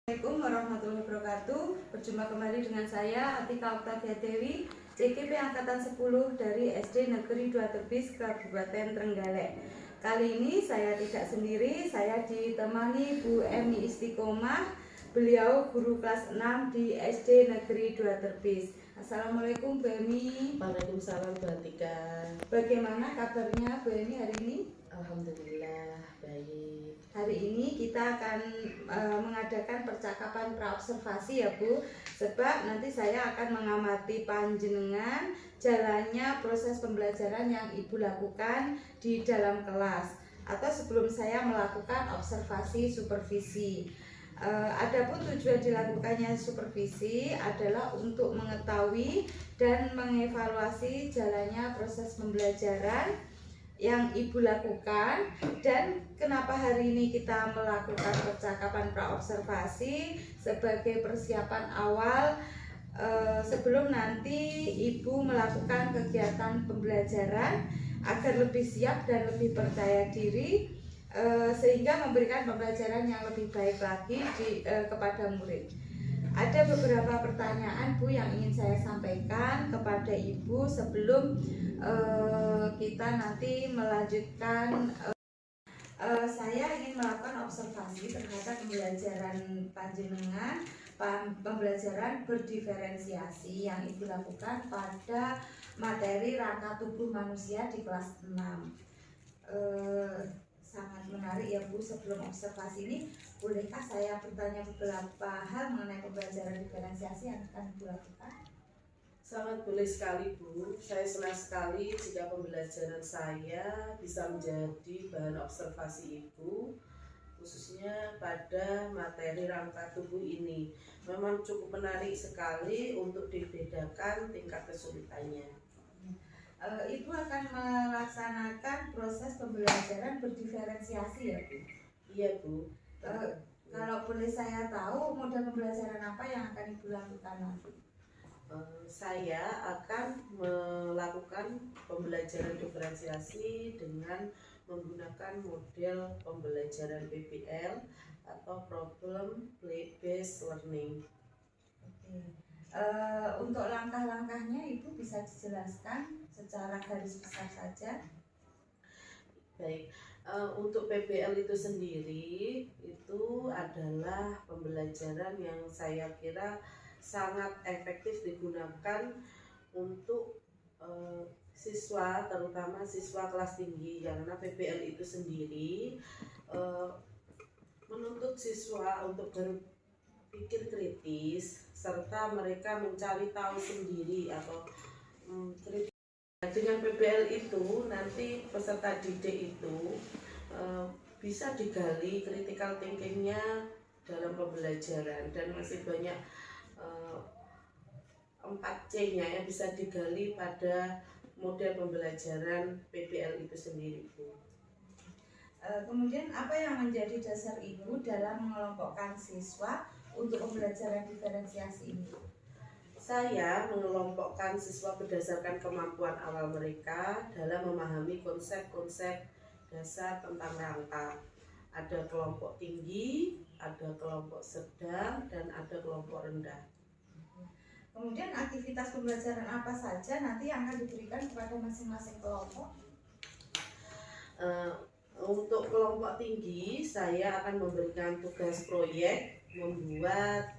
Assalamualaikum warahmatullahi wabarakatuh. Berjumpa kembali dengan saya Atika Oktavia Dewi, CGP Angkatan 10 dari SD Negeri 2 Tebis, Kabupaten Trenggalek. Kali ini saya tidak sendiri, saya ditemani Bu Emi Istiqomah. Beliau guru kelas 6 di SD Negeri 2 Tebis. Assalamualaikum Bu Emi. Waalaikumsalam Bu Atika. Bagaimana kabarnya Bu Emi hari ini? Alhamdulillah baik. Hari ini kita akan mengadakan percakapan praobservasi ya Bu. Sebab nanti saya akan mengamati panjenengan jalannya proses pembelajaran yang Ibu lakukan di dalam kelas atau sebelum saya melakukan observasi supervisi. Adapun tujuan dilakukannya supervisi adalah untuk mengetahui dan mengevaluasi jalannya proses pembelajaran yang Ibu lakukan dan kenapa hari ini kita melakukan percakapan praobservasi sebagai persiapan awal sebelum nanti Ibu melakukan kegiatan pembelajaran agar lebih siap dan lebih percaya diri sehingga memberikan pembelajaran yang lebih baik lagi kepada murid. Ada beberapa pertanyaan Bu yang ingin saya sampaikan kepada Ibu sebelum kita nanti melanjutkan. Saya ingin melakukan observasi terhadap pembelajaran panjenengan, pembelajaran berdiferensiasi yang Ibu lakukan pada materi rangka tubuh manusia di kelas 6. Sangat menarik ya Bu. Sebelum observasi ini, bolehkah saya bertanya beberapa hal mengenai pembelajaran diferensiasi yang akan Ibu lakukan? Sangat boleh sekali Bu. Saya senang sekali jika pembelajaran saya bisa menjadi bahan observasi Ibu, khususnya pada materi rangka tubuh ini. Memang cukup menarik sekali untuk dibedakan tingkat kesulitannya. Ibu akan melaksanakan proses pembelajaran berdiferensiasi ya Bu? Iya Bu. Kalau boleh saya tahu model pembelajaran apa yang akan Ibu lakukan nanti? Saya akan melakukan pembelajaran diferensiasi dengan menggunakan model pembelajaran PBL atau Problem Based Learning. Untuk langkah-langkahnya Ibu bisa dijelaskan secara garis besar saja? Baik, untuk PBL itu sendiri itu adalah pembelajaran yang saya kira sangat efektif digunakan untuk siswa, terutama siswa kelas tinggi, karena PBL itu sendiri menuntut siswa untuk berpikir kritis serta mereka mencari tahu sendiri atau kritis. Dengan PBL itu nanti peserta didik itu bisa digali critical thinkingnya dalam pembelajaran, dan masih banyak 4C-nya yang bisa digali pada model pembelajaran PBL itu sendiri Bu. Kemudian apa yang menjadi dasar Ibu dalam mengelompokkan siswa untuk pembelajaran diferensiasi ini? Saya mengelompokkan siswa berdasarkan kemampuan awal mereka dalam memahami konsep-konsep dasar tentang rangka. Ada kelompok tinggi, ada kelompok sedang, dan ada kelompok rendah. Kemudian aktivitas pembelajaran apa saja nanti yang akan diberikan kepada masing-masing kelompok? Untuk kelompok tinggi, saya akan memberikan tugas proyek membuat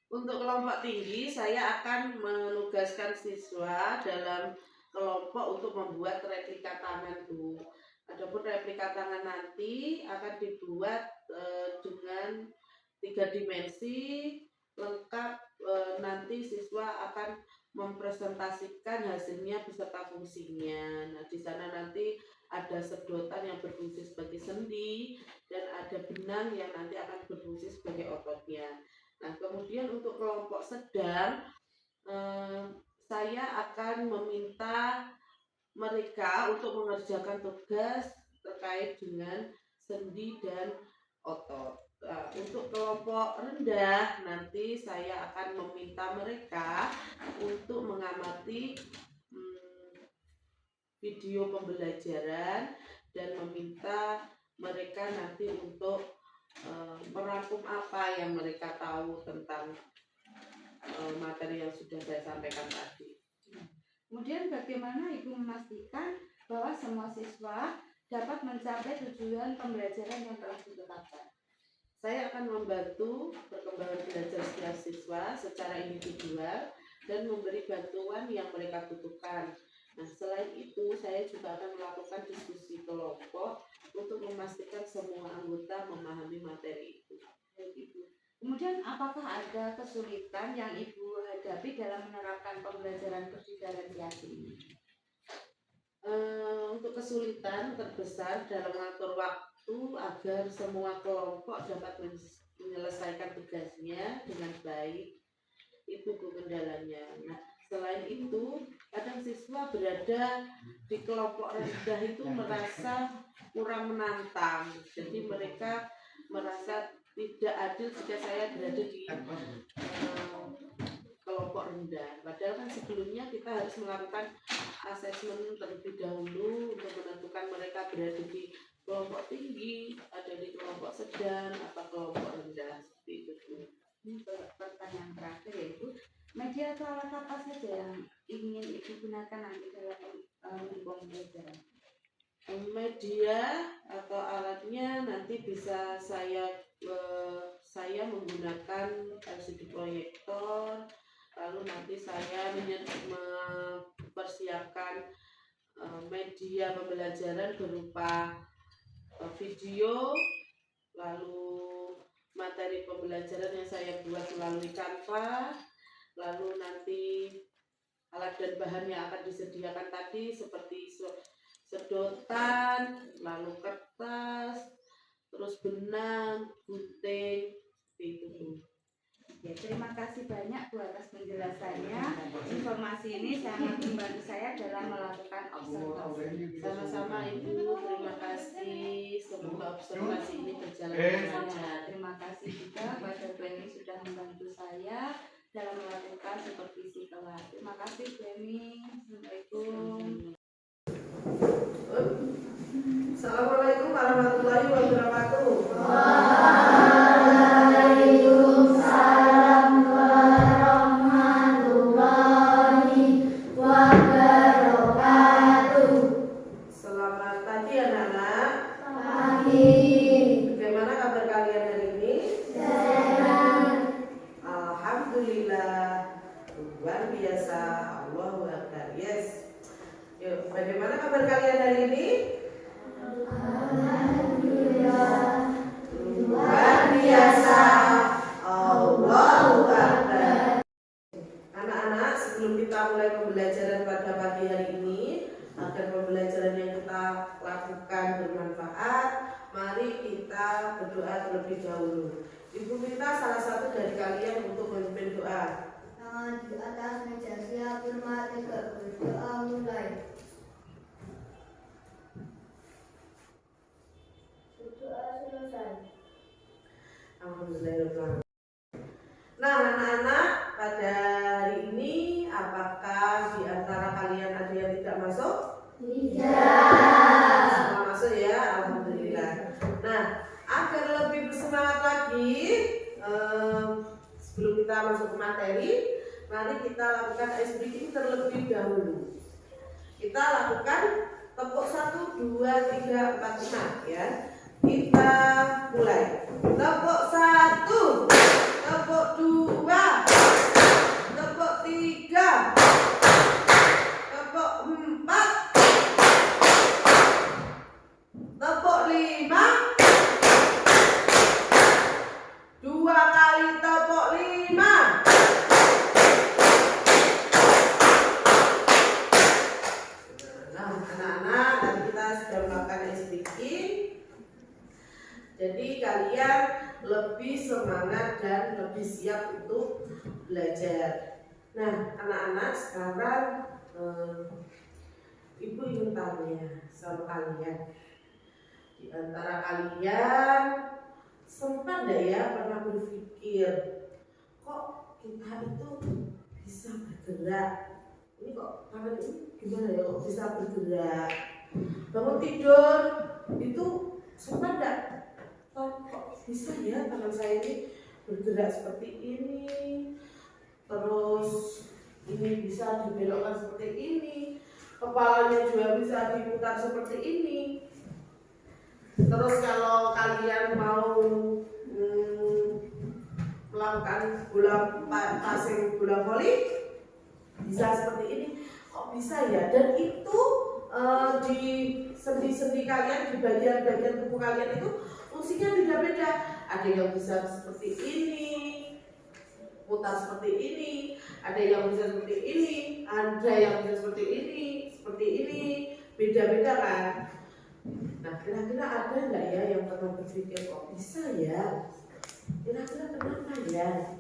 Untuk kelompok tinggi, saya akan menugaskan siswa dalam kelompok untuk membuat replika tangan Bu. Adapun replika tangan nanti akan dibuat dengan 3 dimensi lengkap. Nanti siswa akan mempresentasikan hasilnya beserta fungsinya. Nah, di sana nanti ada sedotan yang berfungsi sebagai sendi dan ada benang yang nanti akan berfungsi sebagai ototnya. Nah, kemudian untuk kelompok sedang, saya akan meminta mereka untuk mengerjakan tugas terkait dengan sendi dan otot. Untuk kelompok rendah nanti saya akan meminta mereka untuk mengamati video pembelajaran dan meminta mereka mereka nanti untuk merangkum apa yang mereka tahu tentang materi yang sudah saya sampaikan tadi. Kemudian bagaimana Ibu memastikan bahwa semua siswa dapat mencapai tujuan pembelajaran yang telah ditetapkan? Saya akan membantu perkembangan belajar setiap siswa secara individual dan memberi bantuan yang mereka butuhkan. Nah, selain itu, saya juga akan melakukan diskusi kelompok untuk memastikan semua anggota memahami materi itu. Kemudian, apakah ada kesulitan yang Ibu hadapi dalam menerapkan pembelajaran berdiferensiasi ini? Untuk kesulitan terbesar dalam mengatur waktu agar semua kelompok dapat menyelesaikan tugasnya dengan baik, itu kendalanya. Nah, selain itu, kadang siswa berada di kelompok rendah itu merasa kurang menantang, jadi mereka merasa tidak adil jika saya berada di kelompok rendah. Padahal kan sebelumnya kita harus melakukan asesmen terlebih dahulu untuk menentukan mereka berada di kelompok tinggi, ada di kelompok sedang, atau kelompok rendah, seperti itu. Ini pertanyaan terakhir yaitu, media atau alat apa saja yang ingin Ibu gunakan nanti dalam pembelajaran? Media atau alatnya nanti bisa saya menggunakan LCD proyektor, lalu nanti saya mempersiapkan media pembelajaran berupa video, lalu materi pembelajaran yang saya buat melalui Canva, lalu nanti alat dan bahan yang akan disediakan tadi seperti sedotan, lalu kertas, terus benang, gunting, seperti itu. Ya, terima kasih banyak Bu atas penjelasannya. Informasi ini sangat membantu saya dalam melakukan observasi. Sama-sama Ibu, terima kasih. Semoga observasi ini berjalan lancar. Terima kasih juga kepada Bu Eni sudah membantu saya dalam melakukan supervisi kelas. Terima kasih Bu Eni. Assalamualaikum. Assalamualaikum warahmatullahi wabarakatuh. Waalaikumsalam warahmatullahi wabarakatuh. Selamat pagi anak-anak. Pagi. Bagaimana kabar kalian hari ini? Sehat. Alhamdulillah. Luar biasa. Allahu Akbar. Yes. Yuk, bagaimana kabar kalian hari ini? Alhamdulillah. Luar biasa. Allahu Akbar. Anak-anak, sebelum kita mulai pembelajaran pada pagi hari ini, agar pembelajaran yang kita lakukan bermanfaat, mari kita berdoa terlebih dahulu. Ibu minta salah satu dari kalian untuk memimpin doa. Tangan di atas meja siap, hormati berdoa mulai. Berdoa selesai. Alhamdulillah. Nah, anak-anak, pada hari ini apakah di antara kalian ada yang tidak masuk? Tidak. Semua masuk ya, alhamdulillah. Nah, agar lebih bersemangat lagi, sebelum kita masuk ke materi, mari kita lakukan ice breathing terlebih dahulu. Kita lakukan tepuk 1, 2, 3, 4, 5 ya. Kita mulai. Tepuk 1, tepuk 2, tepuk 3, tepuk 4, tepuk 5, 2 kali tepuk 5. Nah, anak-anak, tadi kita sudah melakukan ice breathing. Jadi kalian lebih semangat dan lebih siap untuk belajar. Nah, anak-anak, sekarang Ibu ingin tanya sama kalian. Di antara kalian sempat nggak ya pernah berpikir, kok kita itu bisa bergerak? Ini kok tangan ini gimana ya kok bisa bergerak? Bangun tidur itu sempat nggak bisa ya tangan saya ini bergerak seperti ini, terus ini bisa dibelokkan seperti ini, kepalanya juga bisa diputar seperti ini. Terus kalau kalian mau melakukan passing bola voli bisa seperti ini. Kok bisa ya? Dan itu di sendi-sendi kalian, di bagian-bagian tubuh kalian itu fungsinya beda-beda. Ada yang bisa seperti ini, putar seperti ini, ada yang bisa seperti ini, ada yang bisa seperti ini, beda-beda kan. Nah, kira-kira ada nggak ya yang pernah berpikir kok bisa ya? Kira-kira kenapa ya?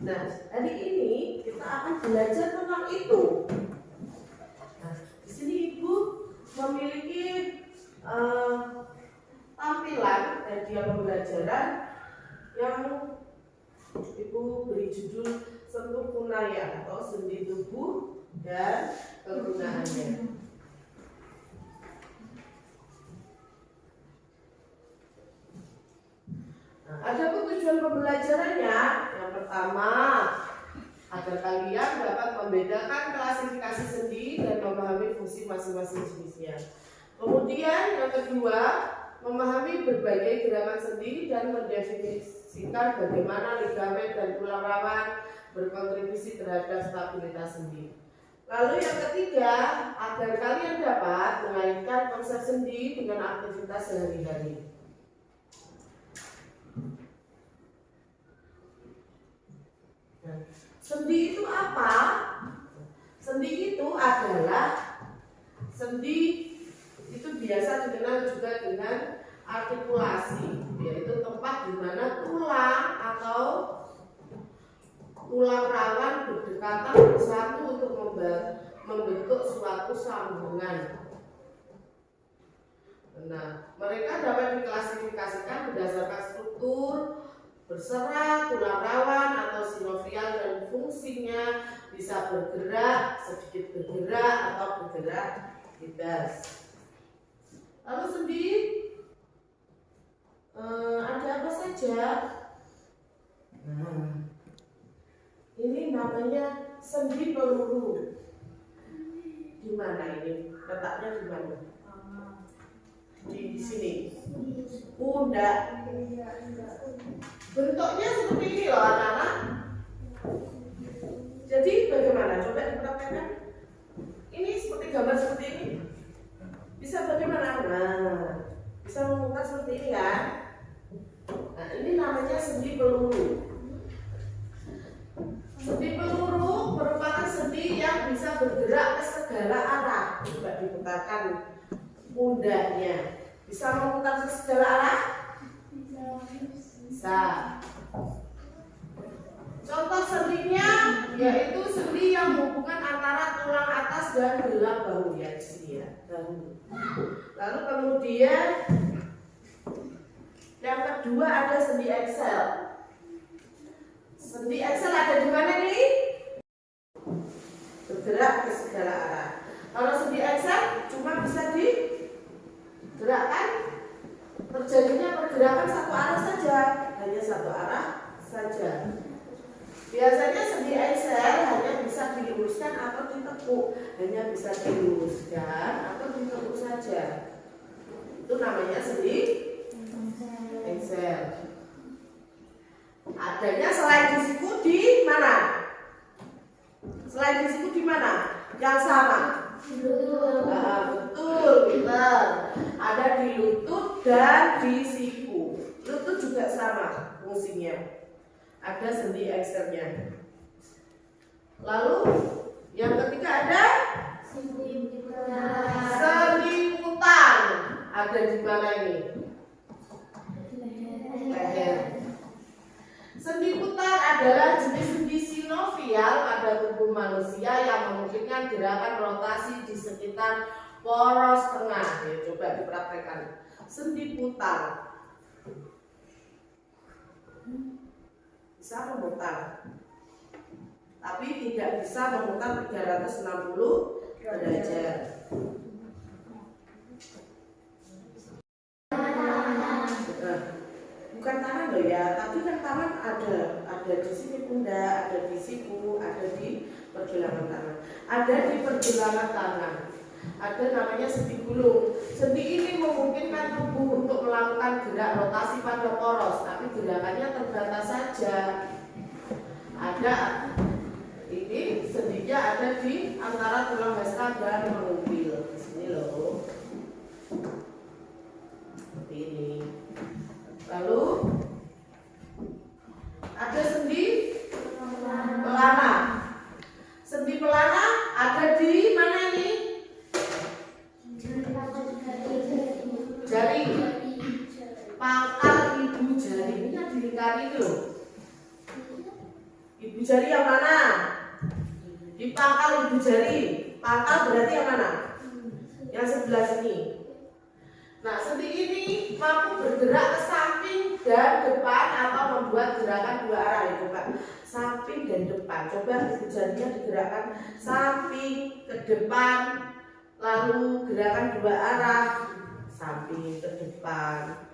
Nah, hari ini kita akan belajar tentang itu. Nah, di sini Ibu memiliki tampilan media pembelajaran yang Ibu beri judul Sentuh Kunaya atau Sendi Tubuh dan Kegunaannya. Nah, ada tujuan pembelajarannya. Yang pertama, agar kalian dapat membedakan klasifikasi sendi dan memahami fungsi masing-masing jenisnya. Kemudian yang kedua, memahami berbagai gerakan sendi dan mendefinisikan bagaimana ligamen dan tulang rawan berkontribusi terhadap stabilitas sendi. Lalu yang ketiga, agar kalian dapat mengaitkan konsep sendi dengan aktivitas sehari-hari. Sendi itu apa? Sendi itu adalah itu biasa dikenal juga dengan artikulasi, yaitu tempat di mana tulang atau tulang rawan berdekatan bersatu untuk membentuk suatu sambungan. Nah, mereka dapat diklasifikasikan berdasarkan struktur, berserat, tulang rawan atau sinovial, dan fungsinya bisa bergerak, sedikit bergerak atau bergerak bebas. Lalu sendi ada apa saja? Nah, ini namanya sendi peluru. Di mana ini? Letaknya di mana? Di sini. Pundak. Bentuknya seperti ini loh anak-anak. Jadi bagaimana? Coba dipraktekkan. Ini seperti gambar seperti ini. Bisa bagaimana? Nah, bisa memutar seperti ini kan? Nah, ini namanya sendi peluru. Sendi peluru merupakan sendi yang bisa bergerak ke segala arah. Coba diputarkan pundaknya. Bisa memutar ke segala arah? Bisa. Contoh sendinya yaitu sendi yang hubungan antara tulang atas dan gelang bahu ya, di sini ya. Lalu kemudian yang kedua ada sendi Excel. Sendi Excel ada di mana nih? Bergerak ke segala arah. Kalau sendi Excel cuma bisa digerakkan, terjadinya pergerakan satu arah saja, hanya satu arah saja. Biasanya sendi Excel hanya bisa diluruskan atau ditekuk, hanya bisa diluruskan atau ditekuk saja. Itu namanya sendi Excel. Adanya selain di siku di mana? Selain di siku di mana? Yang sama. Betul, pintar. Ada di lutut dan di siku. Lutut juga sama fungsinya. Ada sendi Excelnya. Lalu yang ketiga ada sendi putang. Ada di mana ini? Leher. Sendi putar adalah jenis sendi sinovial pada tubuh manusia yang memungkinkan gerakan rotasi di sekitar poros tengah. Ya, coba dipraktekkan. Sendi putar bisa memutar, tapi tidak bisa memutar 360 derajat. bukan tangan loh ya, tapi kan tangan ada di sini pundak, ada di siku, ada di pergelangan tangan, ada di pergelangan tangan, ada namanya sendi gulung. Sendi ini memungkinkan tubuh untuk melakukan gerak rotasi pada poros, tapi gerakannya terbatas saja. Ada ini sendinya ada di antara tulang hasra dan mengumpil. Di sini loh, seperti ini. Lalu ada sendi pelana. Sendi pelana ada di mana ini? Jari. Pangkal ibu jari. Ini yang dilingkari itu loh. Ibu jari yang mana? Di pangkal ibu jari. Pangkal berarti yang mana? Yang sebelah sini. Nah, sendi ini mampu bergerak ke samping dan depan atau membuat gerakan dua arah ya, coba. Samping dan depan. Coba ibu jarinya digerakkan samping ke depan, lalu gerakan dua arah samping ke depan.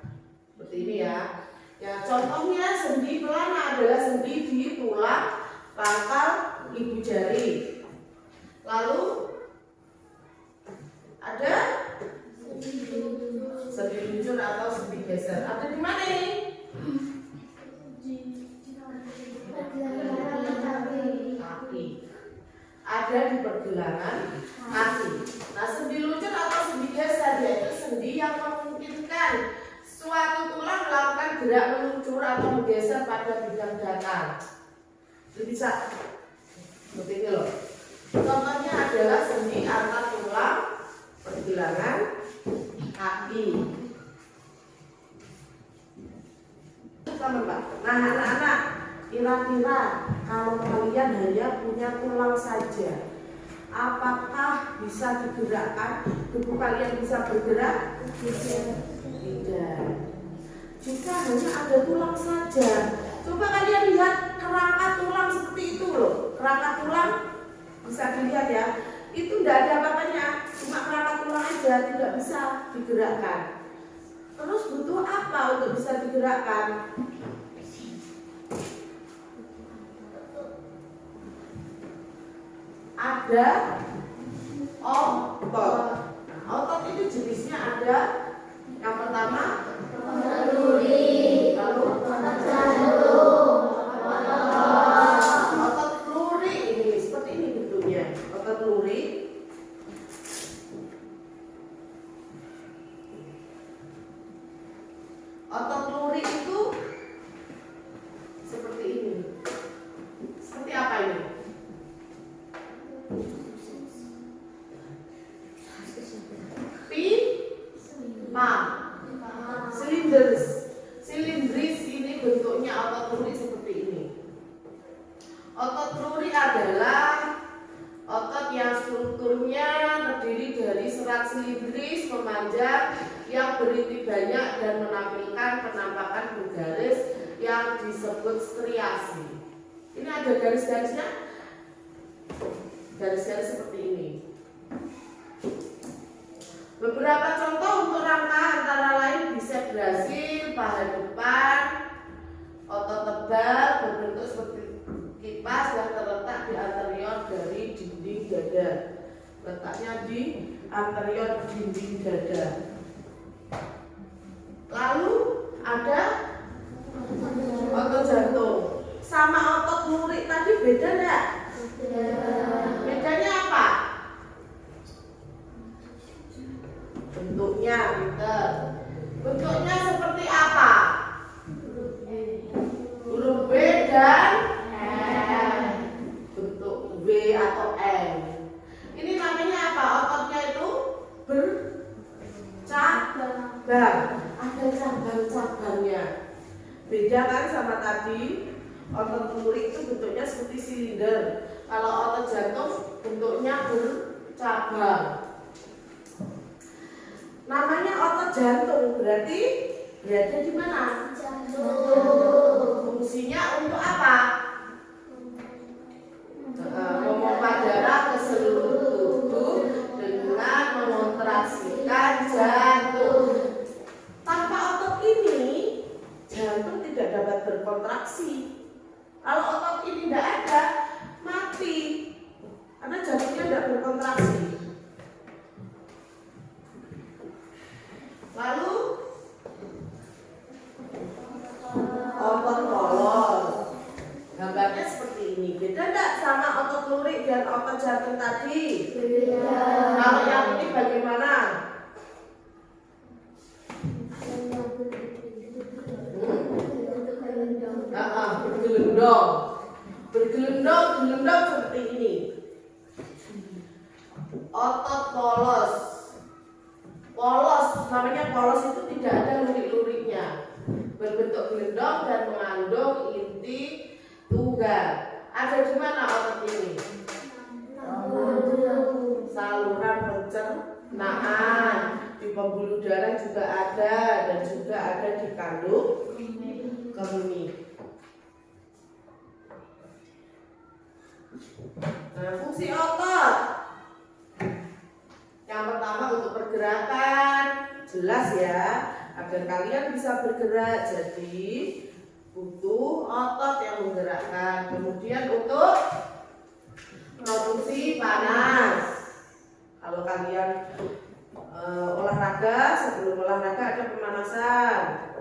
Seperti ini ya. Ya, contohnya sendi pelana adalah sendi di tulang pangkal ibu jari. Lalu ada sendi luncur atau sendi geser. Ada di mana ini? Kaki. Ada di pergelangan kaki. Nah, sendi luncur atau sendi geser yaitu sendi yang memungkinkan suatu tulang melakukan gerak meluncur atau menggeser pada bidang datar. Itu bisa seperti ini loh. Contohnya adalah sendi antar tulang pergelangan kaki. Nah, anak-anak, kira-kira kalau kalian hanya punya tulang saja, apakah bisa digerakkan? Tubuh kalian bisa bergerak? Tidak. Jika hanya ada tulang saja, coba kalian lihat kerangka tulang seperti itu loh. Kerangka tulang bisa dilihat ya. Itu tidak ada apa-apanya, cuma kerangka tulang aja, tidak bisa digerakkan. Terus butuh apa untuk bisa digerakkan? Ada otot. Nah, otot itu jenisnya ada. Yang pertama otot luri, lalu otot jantung, otot luri ini seperti ini bentuknya. Otot luri, otot luri itu seperti ini. Seperti apa ini? Silindris ini bentuknya otot luri seperti ini. Otot luri adalah otot yang strukturnya terdiri dari serat silindris memanjang yang berinti banyak dan menampilkan penampakan bergaris yang disebut striasi. Ini ada garis-garisnya, garis-garis seperti ini. Beberapa contoh untuk rangka antara lain bisep grasil, paha depan, otot tebal berbentuk seperti kipas yang terletak di anterior dari dinding dada. Letaknya di anterior dinding dada. Lalu ada otot jantung. Sama otot lurik tadi beda enggak? Bedanya apa? Bentuknya, pinter. Bentuknya seperti apa? Huruf B dan M. Bentuk W atau M. Ini namanya apa? Ototnya itu bercabang. Ada cabang-cabangnya. Beda kan sama tadi? Otot lurik itu bentuknya seperti silinder. Kalau otot jantung bentuknya bercabang. Namanya otot jantung, berarti berada di mana? Jantung. Fungsinya untuk apa? Memompa darah ke seluruh tubuh dengan mengontraksikan jantung. Tanpa otot ini, jantung berkontraksi. Kalau otot ini tidak ada, mati. Karena jantungnya tidak berkontraksi. Lalu otot polos. Gambarnya seperti ini. Beda tidak sama otot lurik dan otot jantung tadi? Kalau yang ini bagaimana? Bergelendong seperti ini. Otot polos. Polos, namanya polos itu tidak ada lurik-luriknya. Berbentuk gelendong dan mengandung inti tunggal. Ada di mana otot ini? Saluran pencernaan. Di pembuluh darah juga ada dan juga ada di kandung kemih. Nah, fungsi otot yang pertama untuk pergerakan, jelas ya, agar kalian bisa bergerak, jadi butuh otot yang menggerakkan. Kemudian untuk produksi panas, kalau kalian olahraga, sebelum olahraga ada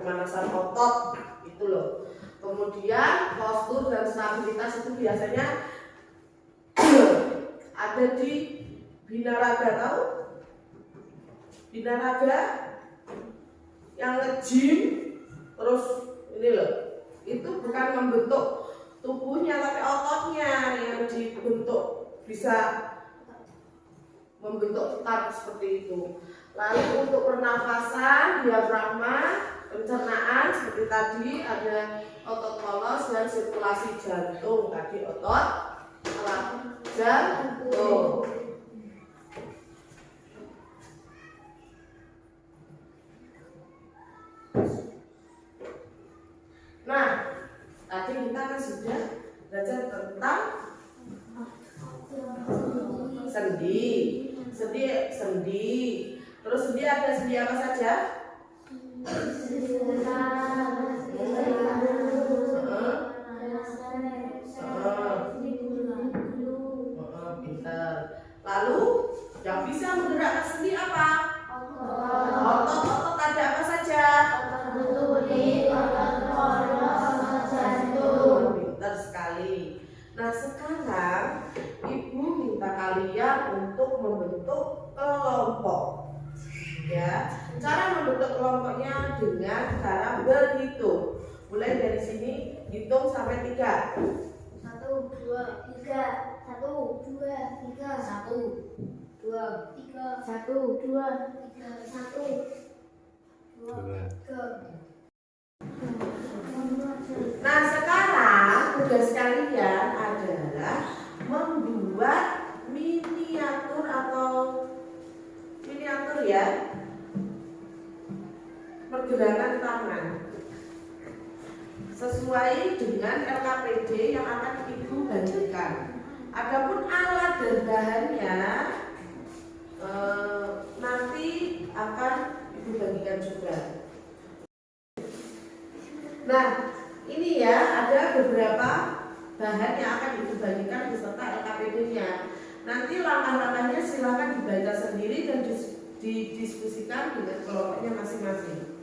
pemanasan otot itu loh. Kemudian postur dan stabilitas itu biasanya ada di binaraga, tahu? Binaraga yang nge-gym terus ini loh, itu bukan membentuk tubuhnya tapi ototnya yang dibentuk, bisa membentuk tetap seperti itu. Lalu untuk pernafasan, diafragma, pencernaan seperti tadi ada otot polos dan sirkulasi jantung, tadi otot jantung. Nah, tadi kita kan sudah belajar tentang sendi. Terus sendi ada sendi apa saja? Pintar. Lalu yang bisa menggerakkan sendi apa? Otot ada apa saja? Pintar sekali. Nah, sekarang Ibu minta kalian untuk membentuk kelompok. Ya, cara membentuk kelompoknya dengan cara berhitung. Mulai dari sini, hitung sampai 3. 1, 2, 3. 1, 2, 3. 1, 2, 3. 1, 2, 3. 1, 2, 3. Nah, sekarang tugas kalian adalah membuat miniatur ya, pergerakan tangan sesuai dengan LKPD yang akan Ibu bagikan. Adapun alat dan bahannya nanti akan Ibu bagikan juga. Nah, ini ya, ada beberapa bahan yang akan Ibu bagikan beserta LKPD-nya. Nanti langkah-langkahnya silakan dibaca sendiri dan didiskusikan dengan kelompoknya masing-masing.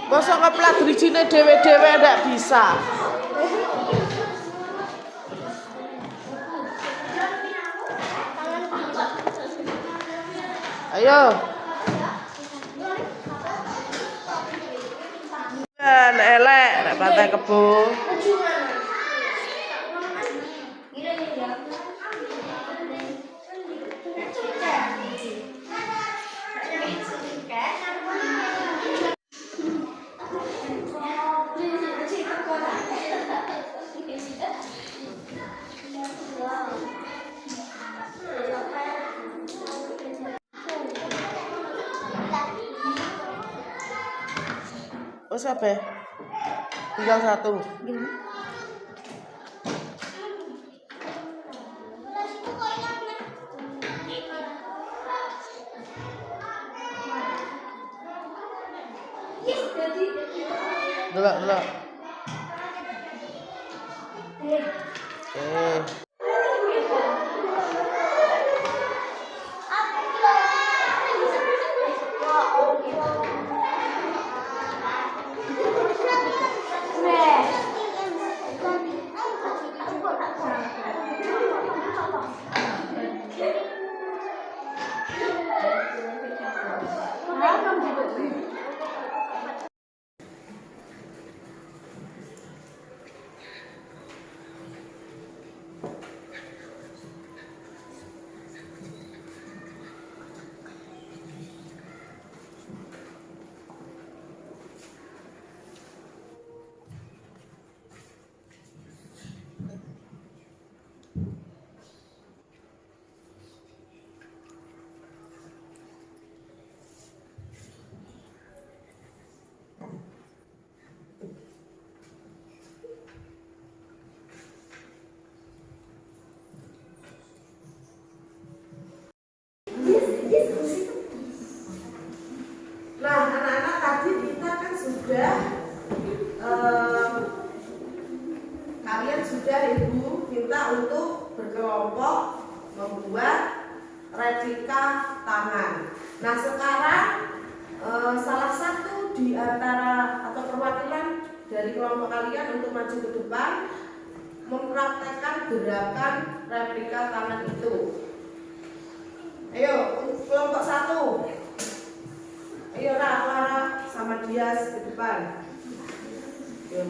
Masa ngeplat drijine dhewe-dhewe ndak bisa. Ayo. Elek, nek pantai kebo. Wes apa? Tinggal satu. Delok. Nah, anak-anak tadi kita kan sudah kalian sudah ibu minta untuk berkelompok membuat replika tangan. Nah, sekarang salah satu di antara atau perwakilan dari kelompok kalian untuk maju ke depan mempraktekkan gerakan replika tangan itu. Ayo, kelompok 1. Ayo Clara sama Dias ke depan. Yuk.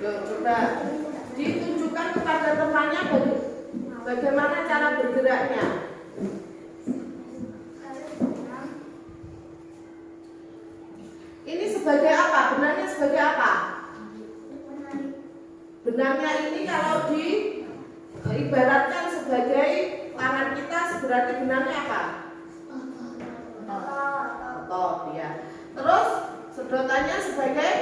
Coba ditunjukkan kepada temannya bagaimana cara bergeraknya. Ini sebagai apa? Benarnya sebagai apa? Benarnya ini kalau diibaratkan sebagai tangan kita, berarti benarnya apa? Otot, ya. Terus sedotannya sebagai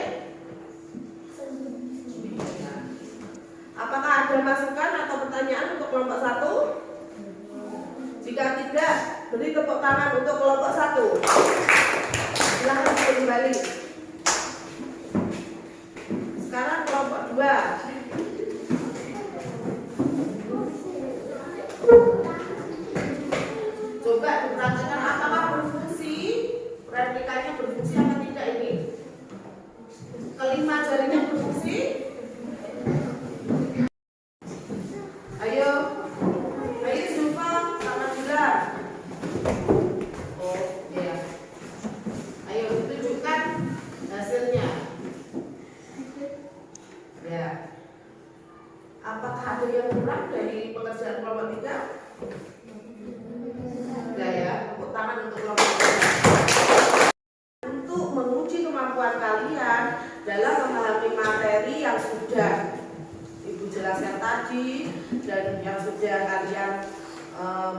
apakah ada masukan atau pertanyaan untuk kelompok 1? Jika tidak, beri tepuk tangan untuk kelompok 1. Silahkan kembali. Sekarang kelompok 2. Coba diperhatikan apakah berfungsi, replikanya berfungsi apa tidak ini? Kelima jarinya berfungsi. Ayo Zulfa sama Dila. Oh ya. Ayo tunjukkan hasilnya. Ya. Apakah ada yang kurang dari pekerjaan kelompok 3? Enggak ya. Tepuk tangan untuk kelompok 3. Untuk menguji kemampuan kalian dalam memahami materi yang sudah Ibu jelaskan tadi dan yang sudah kalian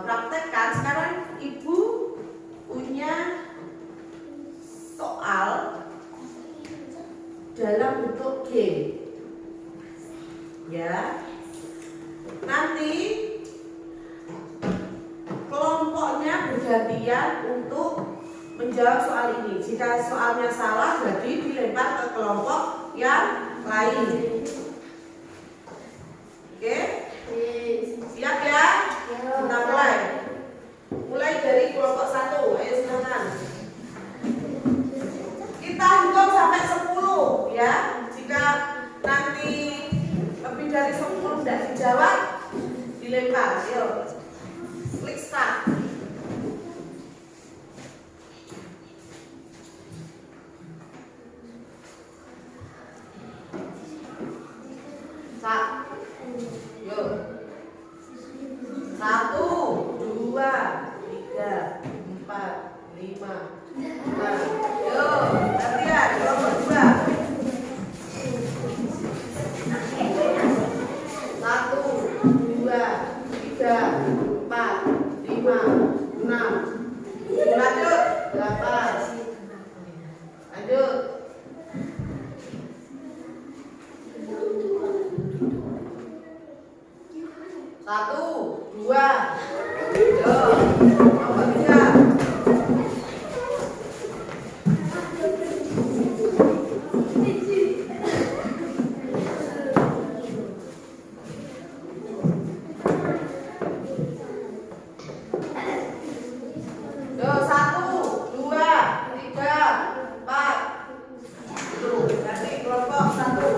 praktekkan, sekarang Ibu punya soal dalam bentuk game. Ya. Nanti kelompoknya bergantian untuk menjawab soal ini. Jika soalnya salah, jadi dilempar ke kelompok yang lain. Oke? Siap ya? Kita mulai. Mulai dari jawab dilempar. Ayo, klik start. Yuk. 1, 2, 3, 4, 5, 6, 6. Yuk, latihan kelompok 2. 1, 2, 3, 4, 5, 6. Lanjut 8. Lanjut. 1, 2. Yuk, nomor 3. Yuk, 1, 2, 3, 4. Itu, nanti kelompok 1.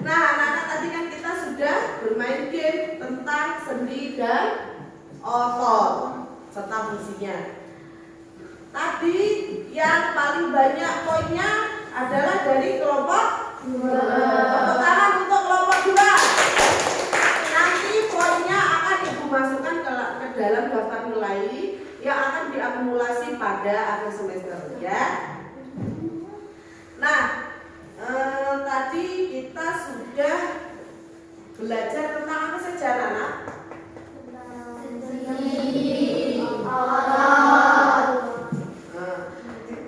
Nah, anak-anak tadi kan kita sudah bermain game tentang sendi dan otot serta fungsinya. Tadi yang paling banyak poinnya adalah dari kelompok 2. Tepuk tangan untuk kelompok 2. Nanti poinnya akan Ibu masukkan ke dalam daftar nilai yang akan diakumulasi pada akhir semester ya. Nah, tadi kita sudah belajar tentang apa saja anak-anak?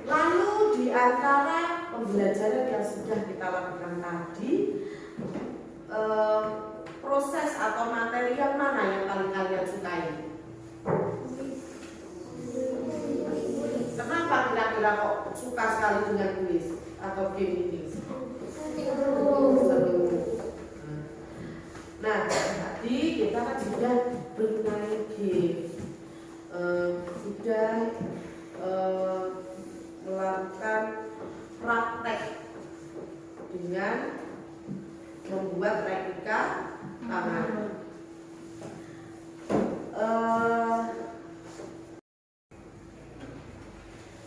Lalu di antara pembelajaran yang sudah kita lakukan tadi, proses atau materi yang mana yang paling kalian sukai? Kenapa kira-kira kok suka sekali dengan kuis atau game ini? Nah, tadi kita kan sudah bermain game, sudah melakukan praktek dengan membuat replika tangan.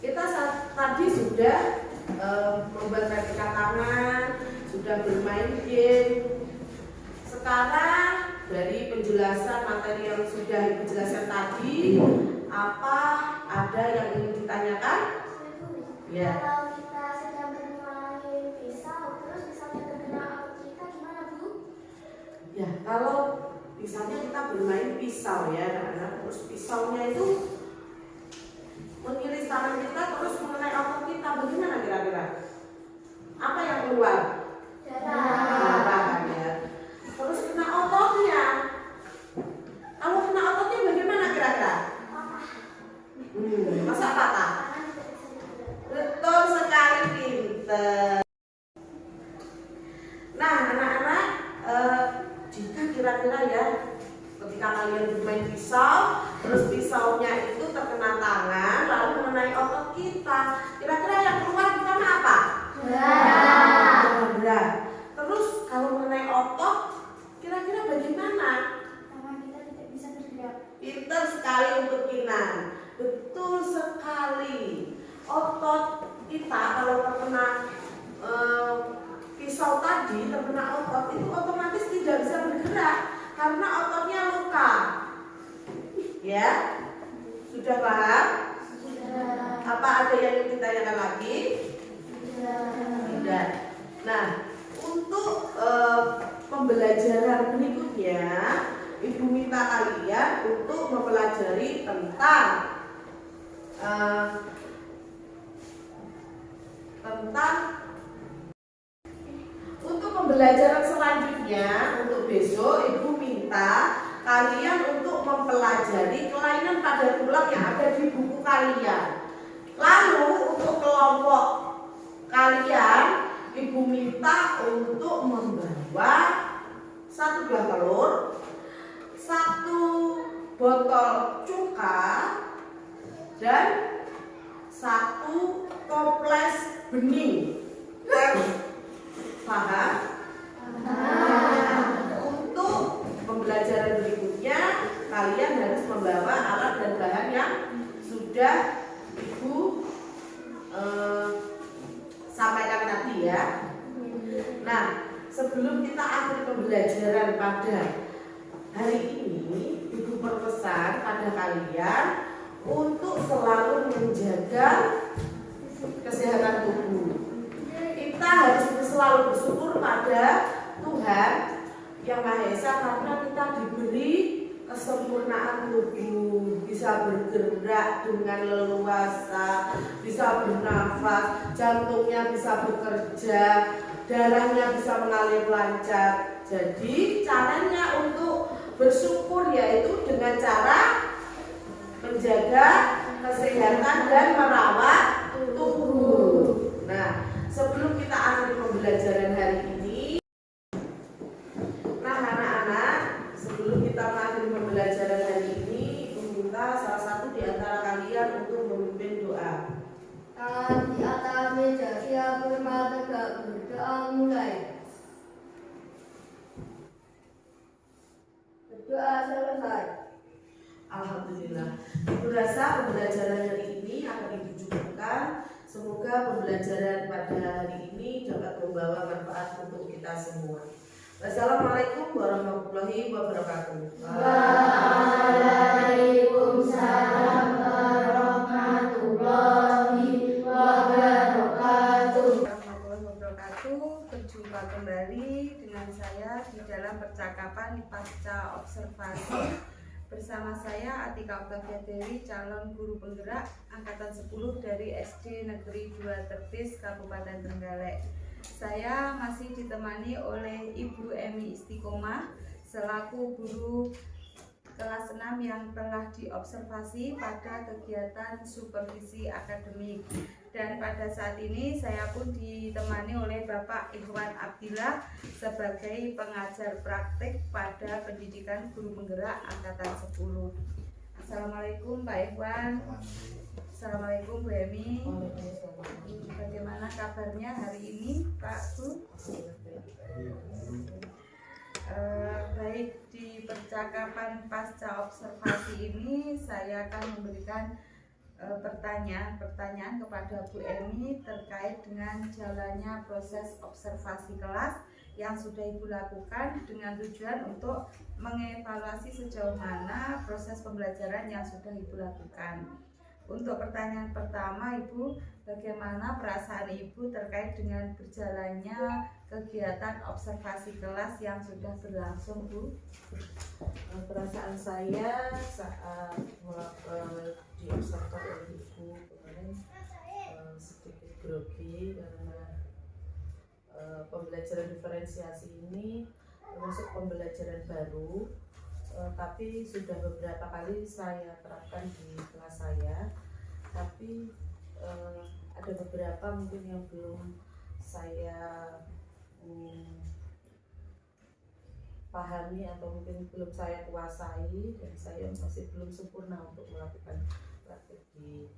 Kita tadi sudah membuat replika tangan, sudah bermain game. Sekarang dari penjelasan materi yang sudah Ibu jelaskan tadi, apa ada yang ingin ditanyakan? Ya. Kalau kita sedang bermain pisau, terus pisaunya terkena otot kita gimana, Bu? Ya, kalau misalnya kita bermain pisau ya, anak-anak, terus pisaunya itu mengiris tangan kita terus mengenai otot kita, bagaimana kira-kira? Apa yang keluar? Darah ya. Terus kena ototnya. Kalau kena ototnya bagaimana kira-kira? Masa patah? Betul sekali, pinter. Nah, anak-anak, jika kira-kira ya, ketika kalian bermain pisau, terus pisaunya itu terkena tangan, lalu mengenai otot kita, kira-kira yang keluar pertama apa? Darah. Terus kalau mengenai otot, kira-kira bagaimana? Tangan kita tidak bisa bergerak. Pinter sekali untuk Kinan. Betul sekali. Otot kita kalau terkena pisau tadi, terkena otot itu otomatis tidak bisa bergerak karena ototnya luka. Ya, sudah paham? Sudah. Apa ada yang ingin ditanyakan lagi? Tidak. Nah, untuk pembelajaran berikutnya, Ibu minta kalian untuk mempelajari tentang untuk pembelajaran selanjutnya untuk besok Ibu minta kalian untuk mempelajari kelainan pada tulang yang ada di buku kalian. Lalu untuk kelompok kalian Ibu minta untuk membawa 1 buah telur, 1 botol cuka, dan 1 toples bening. sampaikan tadi ya. Nah, sebelum kita akhir pembelajaran pada hari ini, Ibu berpesan pada kalian untuk selalu menjaga kesehatan tubuh. Kita harus selalu bersyukur pada Tuhan Yang Maha Esa karena kita diberi kesempurnaan tubuh, bisa bergerak dengan leluasa, bisa bernafas, jantungnya bisa bekerja, darahnya bisa mengalir lancar. Jadi caranya untuk bersyukur yaitu dengan cara menjaga kesehatan dan merawat tubuh. Nah, sebelum kita akhiri pembelajaran hari ini, nah anak-anak, sebelum kita mengakhiri pembelajaran hari ini, meminta salah satu di antara kalian untuk memimpin doa. Tangan di atas meja, siap bermata tegak, berdoa mulai. Berdoa selesai. Alhamdulillah. Ibu rasa pembelajaran hari ini akan Ibu cukupkan. Semoga pembelajaran pada hari ini dapat membawa manfaat untuk kita semua. Wassalamualaikum warahmatullahi wabarakatuh. Waalaikumsalam warahmatullahi wabarakatuh. Warahmatullahi wabarakatuh. Berjumpa kembali dengan saya di dalam percakapan pasca observasi bersama saya Atika Octavia Dewi, calon guru penggerak angkatan 10 dari SD Negeri 2 Tebis, Kabupaten Trenggalek. Saya masih ditemani oleh Ibu Emi Istiqomah selaku guru kelas 6 yang telah diobservasi pada kegiatan supervisi akademik. Dan pada saat ini saya pun ditemani oleh Bapak Ikhwan Abdillah sebagai pengajar praktik pada pendidikan guru penggerak angkatan 10. Assalamualaikum Pak Ikhwan. Assalamualaikum Bu Emi. Bagaimana kabarnya hari ini Pak Bu? Baik, di percakapan pasca observasi ini saya akan memberikan pertanyaan kepada Bu Emi terkait dengan jalannya proses observasi kelas yang sudah Ibu lakukan dengan tujuan untuk mengevaluasi sejauh mana proses pembelajaran yang sudah Ibu lakukan. Untuk pertanyaan pertama, Ibu, bagaimana perasaan Ibu terkait dengan berjalannya kegiatan observasi kelas yang sudah berlangsung, Bu? Perasaan saya saat diobservasi oleh Ibu kemarin sedikit grogi karena pembelajaran diferensiasi ini termasuk pembelajaran baru, tapi sudah beberapa kali saya terapkan di kelas saya, tapi ada beberapa mungkin yang belum saya pahami atau mungkin belum saya kuasai, dan saya masih belum sempurna untuk melakukan praktik di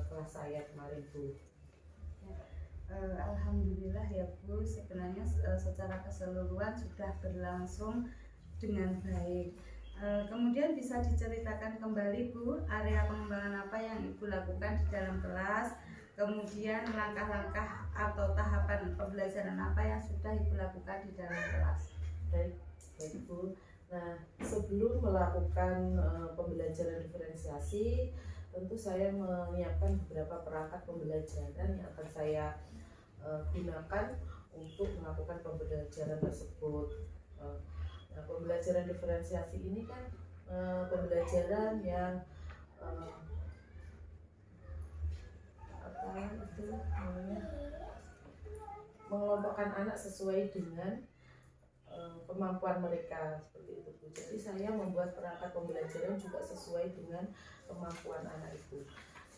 kelas saya kemarin, Bu. Alhamdulillah ya Bu, sebenarnya secara keseluruhan sudah berlangsung dengan baik. Kemudian bisa diceritakan kembali Bu, area pengembangan apa yang Ibu lakukan di dalam kelas, kemudian langkah-langkah atau tahapan pembelajaran apa yang sudah Ibu lakukan di dalam kelas. Baik Bu. Nah, sebelum melakukan pembelajaran diferensiasi, tentu saya menyiapkan beberapa perangkat pembelajaran yang akan saya gunakan untuk melakukan pembelajaran tersebut. Nah, pembelajaran diferensiasi ini kan pembelajaran yang mengelompokkan anak sesuai dengan kemampuan mereka, seperti itu. Jadi saya membuat perangkat pembelajaran juga sesuai dengan kemampuan anak itu.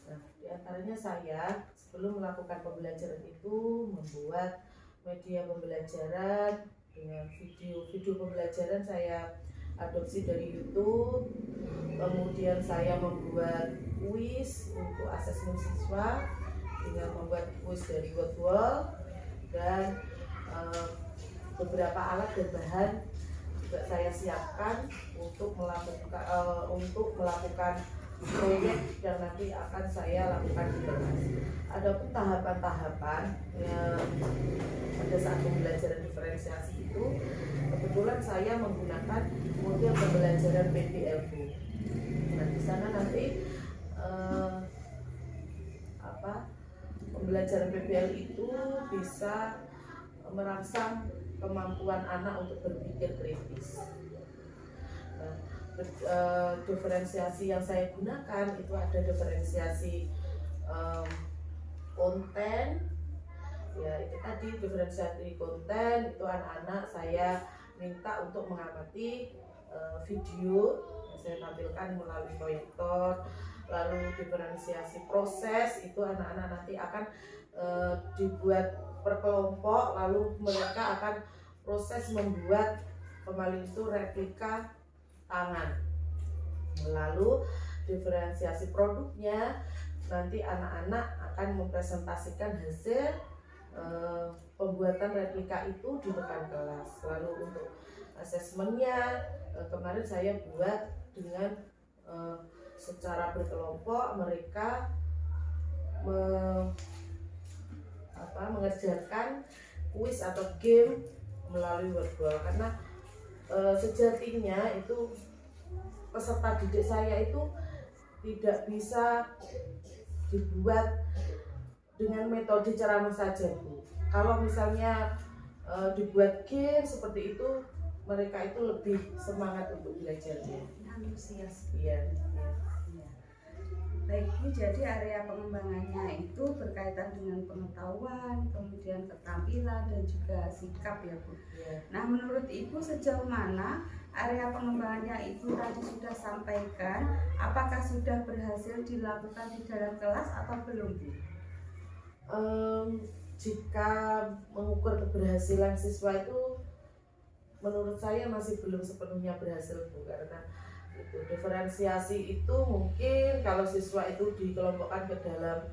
Nah, diantaranya saya sebelum melakukan pembelajaran itu membuat media pembelajaran dengan video pembelajaran saya adopsi dari YouTube. Kemudian saya membuat kuis untuk asesmen siswa dengan membuat kuis dari Wordwall, dan beberapa alat dan bahan juga saya siapkan untuk melakukan proyek yang nanti akan saya lakukan di kelas. Ada pun tahapan-tahapan pada saat pembelajaran diferensiasi itu, kebetulan saya menggunakan model pembelajaran PBL Bu. Nah, di sana nanti pembelajaran PBL itu bisa merangsang kemampuan anak untuk berpikir kritis. Nah, diferensiasi yang saya gunakan itu ada diferensiasi konten, ya itu tadi diferensiasi konten itu anak-anak saya minta untuk mengamati video yang saya tampilkan melalui proyektor. Lalu diferensiasi proses itu anak-anak nanti akan dibuat per kelompok, lalu mereka akan proses membuat kembali itu replika tangan. Lalu diferensiasi produknya nanti anak-anak akan mempresentasikan hasil pembuatan replika itu di depan kelas. Lalu untuk asesmennya kemarin saya buat dengan secara berkelompok mereka mengerjakan kuis atau game melalui virtual, karena sejatinya itu peserta didik saya itu tidak bisa dibuat dengan metode ceramah saja Bu. Kalau misalnya dibuat game seperti itu, mereka itu lebih semangat untuk belajarnya. Antusias. Iya. Baik Bu, jadi area pengembangannya itu berkaitan dengan pengetahuan, kemudian keterampilan dan juga sikap ya Bu. Ya. Nah, menurut Ibu sejauh mana area pengembangannya Ibu tadi sudah sampaikan, apakah sudah berhasil dilakukan di dalam kelas atau belum Bu? Jika mengukur keberhasilan siswa itu menurut saya masih belum sepenuhnya berhasil Bu, karena itu diferensiasi itu mungkin kalau siswa itu dikelompokkan ke dalam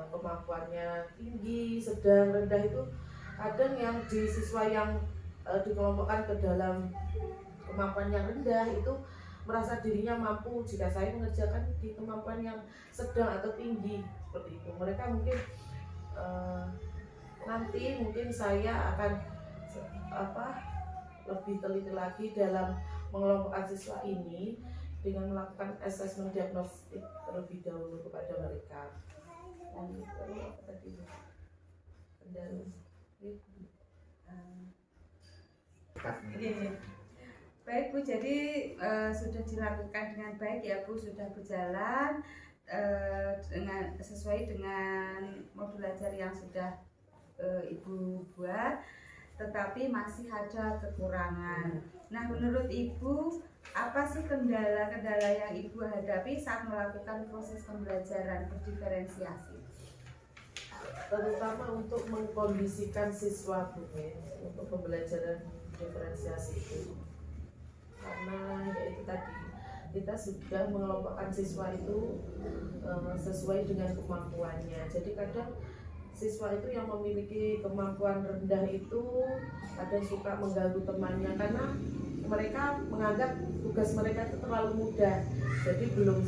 kemampuannya tinggi, sedang, rendah itu kadang yang di siswa yang dikelompokkan ke dalam kemampuan yang rendah itu merasa dirinya mampu jika saya mengerjakan di kemampuan yang sedang atau tinggi seperti itu. Mereka mungkin nanti mungkin saya akan lebih teliti lagi dalam mengelompokkan siswa ini dengan melakukan asesmen diagnostik terlebih dahulu kepada mereka. Dan lalu apa tadi? Baik Bu, jadi sudah dilakukan dengan baik ya Bu, sudah berjalan dengan sesuai dengan modul belajar yang sudah Ibu buat, tetapi masih ada kekurangan. Nah, menurut Ibu, apa sih kendala-kendala yang Ibu hadapi saat melakukan proses pembelajaran berdiferensiasi? Terutama untuk mengkondisikan siswa Bu, untuk pembelajaran diferensiasi itu, karena ya itu tadi kita sudah mengelompokkan siswa itu sesuai dengan kemampuannya. Jadi kadang siswa itu yang memiliki kemampuan rendah itu kadang suka mengganggu temannya karena mereka menganggap tugas mereka itu terlalu mudah, jadi belum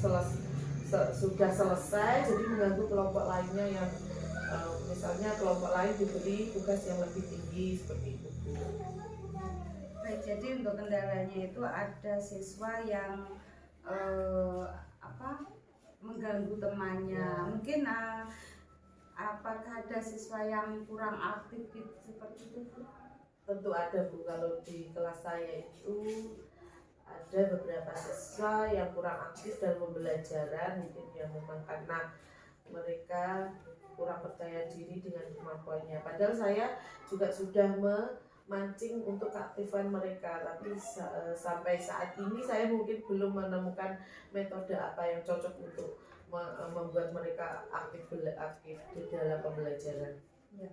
sudah selesai, jadi mengganggu kelompok lainnya yang misalnya kelompok lain diberi tugas yang lebih tinggi seperti itu. Baik, jadi untuk kendalanya itu ada siswa yang mengganggu temannya. Mungkin apakah ada siswa yang kurang aktif seperti itu Bu? Tentu ada Bu, kalau di kelas saya itu ada beberapa siswa yang kurang aktif dalam pembelajaran, mungkin yang memang karena mereka kurang percaya diri dengan kemampuannya. Padahal saya juga sudah memancing untuk keaktifan mereka, tapi sampai saat ini saya mungkin belum menemukan metode apa yang cocok untuk membuat mereka aktif di dalam pembelajaran. Ya.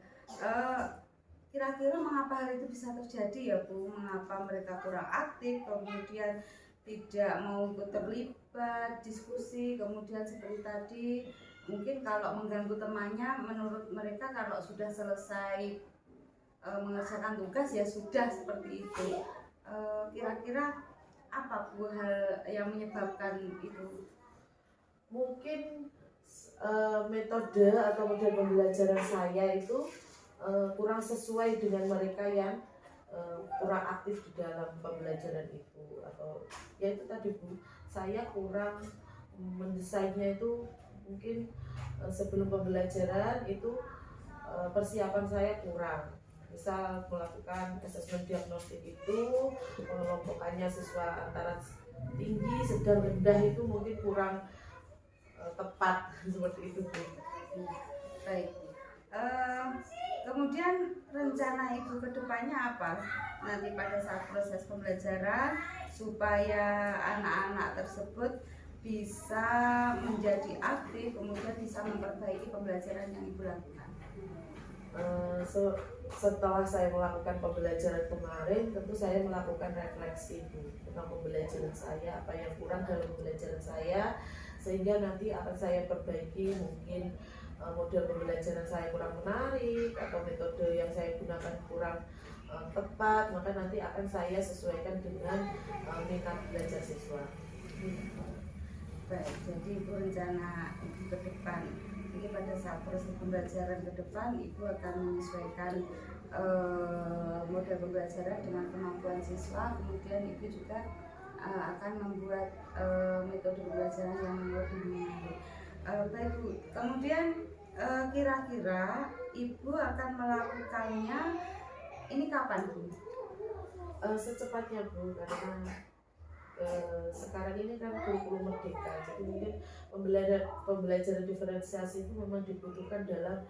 Kira-kira mengapa hal itu bisa terjadi ya Bu? Mengapa mereka kurang aktif, kemudian tidak mau ikut terlibat diskusi, kemudian seperti tadi mungkin kalau mengganggu temannya, menurut mereka kalau sudah selesai mengerjakan tugas ya sudah seperti itu. Kira-kira apa Bu hal yang menyebabkan itu? mungkin metode atau model pembelajaran saya itu kurang sesuai dengan mereka yang kurang aktif di dalam pembelajaran itu, atau ya itu tadi Bu, saya kurang mendesainnya itu mungkin sebelum pembelajaran itu persiapan saya kurang. Misal melakukan asesmen diagnostik itu pengelompokannya siswa antara tinggi, sedang, rendah itu mungkin kurang tepat seperti itu Bu. Baik. Kemudian rencana Ibu ke depannya apa? Nanti pada saat proses pembelajaran supaya anak-anak tersebut bisa menjadi aktif, kemudian bisa memperbaiki pembelajaran yang Ibu lakukan. Setelah saya melakukan pembelajaran kemarin, tentu saya melakukan refleksi Bu tentang pembelajaran saya, apa yang kurang dalam pembelajaran saya, sehingga nanti akan saya perbaiki. Mungkin model pembelajaran saya kurang menarik atau metode yang saya gunakan kurang tepat, maka nanti akan saya sesuaikan dengan minat belajar siswa. Baik, jadi Ibu rencana Ibu ke depan, jadi pada saat proses pembelajaran ke depan Ibu akan menyesuaikan model pembelajaran dengan kemampuan siswa, kemudian Ibu juga akan membuat metode pembelajaran yang lebih menarik. Baik Bu, kemudian kira-kira Ibu akan melakukannya ini kapan Bu? Secepatnya Bu, karena sekarang ini kan kurikulum merdeka, jadi mungkin pembelajaran diferensiasi itu memang dibutuhkan dalam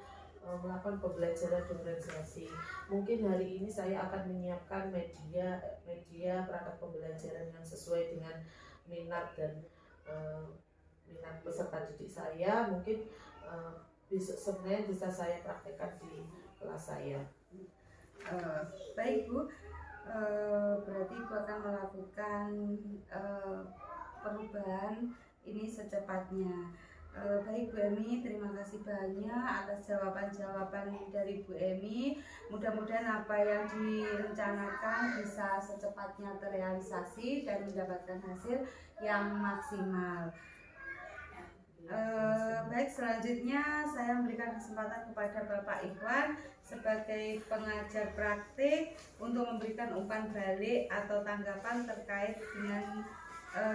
melakukan pembelajaran diferensiasi. Mungkin hari ini saya akan menyiapkan media perangkat pembelajaran yang sesuai dengan minat dan minat peserta didik saya. Mungkin besok Senin bisa saya praktekkan di kelas saya. Baik Bu, berarti Ibu akan melakukan perubahan ini secepatnya. Baik Bu Emi, terima kasih banyak atas jawaban-jawaban dari Bu Emi. Mudah-mudahan apa yang direncanakan bisa secepatnya terrealisasi dan mendapatkan hasil yang maksimal. Baik, selanjutnya saya memberikan kesempatan kepada Bapak Ikhwan sebagai pengajar praktik untuk memberikan umpan balik atau tanggapan terkait dengan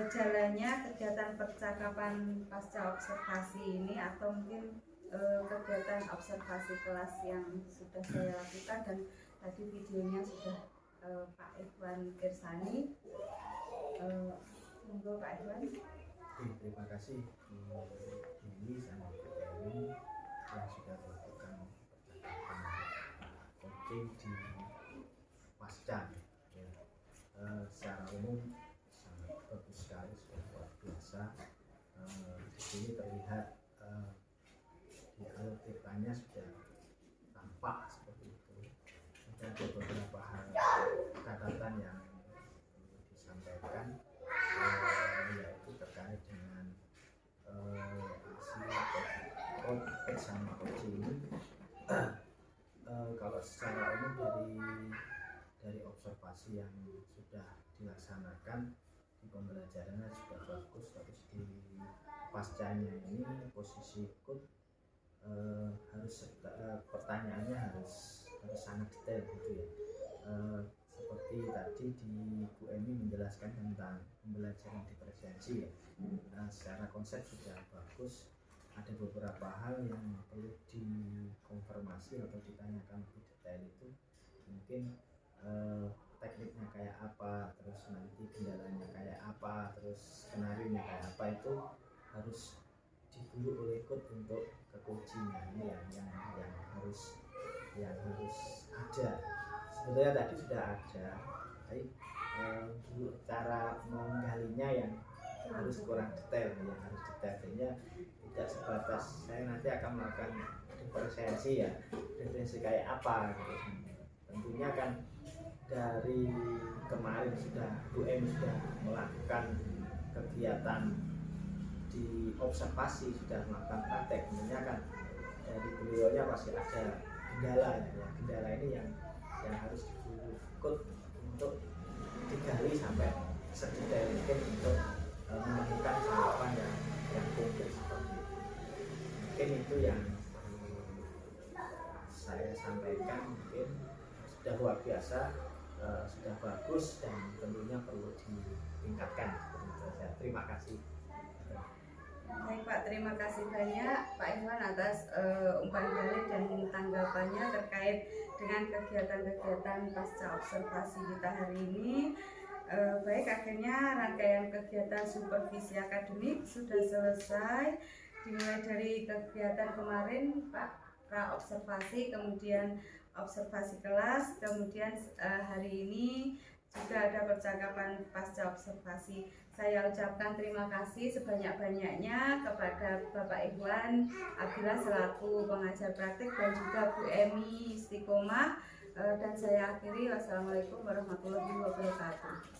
jalannya kegiatan percakapan pasca observasi ini, atau mungkin kegiatan observasi kelas yang sudah saya lakukan dan tadi videonya sudah Pak Ikhwan Kirsani. Monggo Pak Ikhwan. Terima kasih ini sama ini yang sudah melakukan percakapan coaching di pasca ya. Secara umum sangat bagus sekali, sudah luar biasa. Di sini terlihat di alur ceritanya sudah tampak seperti itu. Ada beberapa hal catatan yang perlu disampaikan, yaitu terkait dengan hasil sama coaching ini. Kalau secara umum dari observasi yang sudah dilaksanakan di pembelajarannya sudah bagus, terus di pascanya ini posisi ikut harus pertanyaannya harus sangat detail gitu ya. Seperti tadi di Bu Emi menjelaskan tentang pembelajaran diferensiasi ya. Secara konsep sudah bagus. Ada beberapa hal yang perlu dikonfirmasi atau ditanyakan lebih detail, itu mungkin tekniknya kayak apa, terus nanti kendalanya kayak apa, terus skenarionya kayak apa, itu harus diburu oleh coach untuk ke coaching-nya. Ini yang harus ada. Sebenarnya tadi sudah ada, tapi cara menggalinya yang harus kurang detail, yang harus detail. Sehingga tidak sebatas saya nanti akan melakukan diferensiasi ya, diferensiasi kayak apa gitu. Tentunya kan dari kemarin Bu M sudah melakukan kegiatan di observasi, sudah melakukan praktek, tentunya kan dari beliaunya pasti ada kendala ya. Kendala ini yang harus diikut untuk digali sampai sedetail mungkin untuk menemukan jawaban yang konkret. sampaikan mungkin sudah luar biasa, sudah bagus dan tentunya perlu ditingkatkan. Terima kasih. Baik Pak, terima kasih banyak Pak Iwan atas umpan balik dan tanggapannya terkait dengan kegiatan-kegiatan pasca observasi kita hari ini. Baik, akhirnya rangkaian kegiatan supervisi akademik sudah selesai, dimulai dari kegiatan kemarin Pak, pra observasi, kemudian observasi kelas, kemudian hari ini juga ada percakapan pasca observasi. Saya ucapkan terima kasih sebanyak-banyaknya kepada Bapak Iwan Abdillah selaku pengajar praktik dan juga Bu Emi Istiqomah, dan saya akhiri. Wassalamualaikum warahmatullahi wabarakatuh.